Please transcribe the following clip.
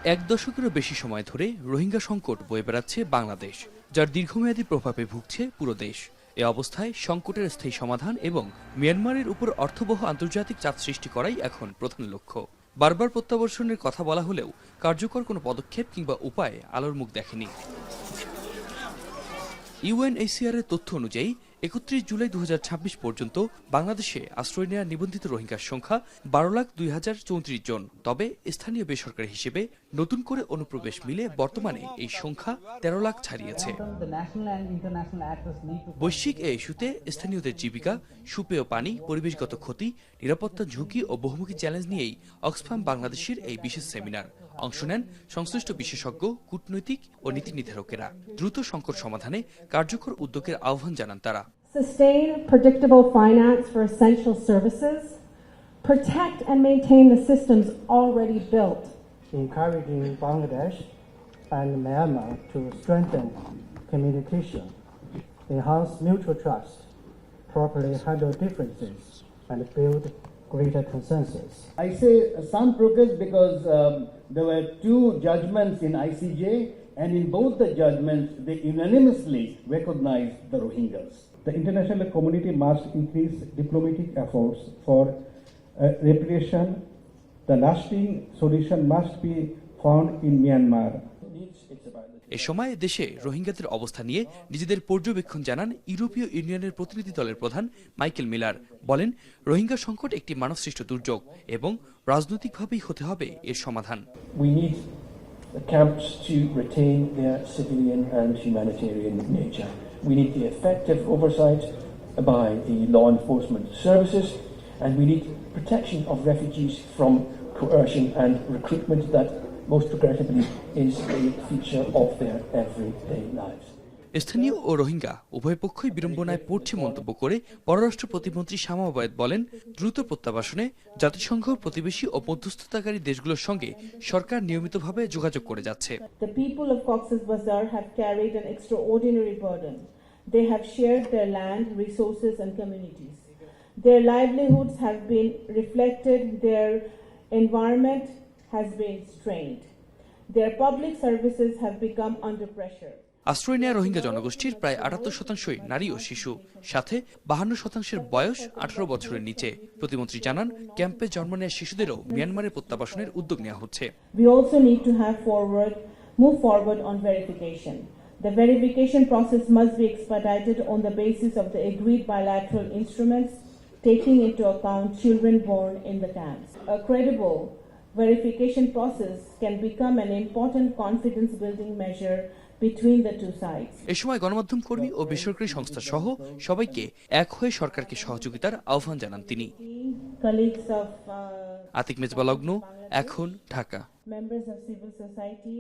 এক দশকেরও বেশি সময় ধরে রোহিঙ্গা সংকট বয়ে বেড়াচ্ছে বাংলাদেশ, যার দীর্ঘমেয়াদী প্রভাবে ভুগছে পুরো দেশ। এ অবস্থায় সংকটের স্থায়ী সমাধান এবং মিয়ানমারের উপর অর্থবহ আন্তর্জাতিক চাপ সৃষ্টি করাই এখন প্রধান লক্ষ্য। বারবার প্রত্যাবর্তনের কথা বলা হলেও কার্যকর কোনো পদক্ষেপ কিংবা উপায় আলোর মুখ দেখেনি। ইউএনএইচসিআর এর তথ্য অনুযায়ী ৩১ জুলাই ২০২৬ পর্যন্ত বাংলাদেশে আশ্রয় নেওয়া নিবন্ধিত রোহিঙ্গার সংখ্যা ১২,০২,০৩৪ জন। তবে স্থানীয় বেসরকারি হিসেবে নতুন করে অনুপ্রবেশ মিলে বর্তমানে এই সংখ্যা ১৩ লাখ ছাড়িয়েছে। বৈশ্বিক এই ইস্যুতে স্থানীয়দের জীবিকা, সুপেয় পানি, পরিবেশগত ক্ষতি, নিরাপত্তা ঝুঁকি ও বহুমুখী চ্যালেঞ্জ নিয়েই অক্সফাম বাংলাদেশের এই বিশেষ সেমিনার। অংশ নেন সংশ্লিষ্ট বিশেষজ্ঞ, কূটনৈতিক ও নীতি নির্ধারকেরা। দ্রুত সংকট সমাধানে কার্যকর উদ্যোগের আহ্বান জানান তারা। Sustain predictable finance for essential services, protect and maintain the systems already built. Encouraging Bangladesh and Myanmar to strengthen communication, enhance mutual trust, properly handle differences, and build greater consensus. I say some progress because there were two judgments in ICJ, and in both the judgments, they unanimously recognized the Rohingyas. The international community must increase diplomatic efforts for reparation. The lasting solution must be found in Myanmar. এ সময় দেশে রোহিঙ্গাদের অবস্থা নিয়ে নিজেদের পর্যবেক্ষণ জানান ইউরোপীয় ইউনিয়নের প্রতিনিধি দলের প্রধান মাইকেল মিলার। বলেন, রোহিঙ্গা সংকট একটি মানবসৃষ্ট দুর্যোগ এবং রাজনৈতিকভাবেই হতে হবে এর সমাধান। The camps to retain their civilian and humanitarian nature. We need the effective oversight by the law enforcement services, and we need protection of refugees from coercion and recruitment that most regrettably is a feature of their everyday lives. স্থানীয় ও রোহিঙ্গা উভয় পক্ষই বিড়ম্বনায় পড়ছে মন্তব্য করে পররাষ্ট্র প্রতিমন্ত্রী শামা ওবায়েদ বলেন, দ্রুত প্রত্যাবাসনে জাতিসংঘ, প্রতিবেশী ও মধ্যস্থতাকারী দেশগুলোর সঙ্গে সরকার নিয়মিতভাবে যোগাযোগ করে যাচ্ছে। The people of Cox's Bazar have carried an extraordinary burden. They have shared their land, resources and communities. Their livelihoods have been reflected, their environment has been strained. Their public services have become under pressure. আশ্রয় নেয়া রোহিঙ্গা জনগোষ্ঠীর প্রায় ৭৮% নারী ও শিশু, সাথে ৫২% বয়স ১৮ বছরের নিচে। প্রতিমন্ত্রী জানান, ক্যাম্পে জন্ম নেয়া শিশুদেরও মিয়ানমারে প্রত্যাবাসনের উদ্যোগ নেওয়া হচ্ছে। We also need to move forward on verification. The verification process must be expedited on the basis of the agreed bilateral instruments, taking into account children born in the camps. A credible verification process can become an important confidence-building measure between the two sides. এ সময় গণমাধ্যম কর্মী ও বেসরকারি সংস্থা সহ সবাইকে এক হয়ে সরকারকে সহযোগিতার আহ্বান জানান তিনি। আতিক মেজবা লগ্ন, এখন, Dhaka. Members of civil society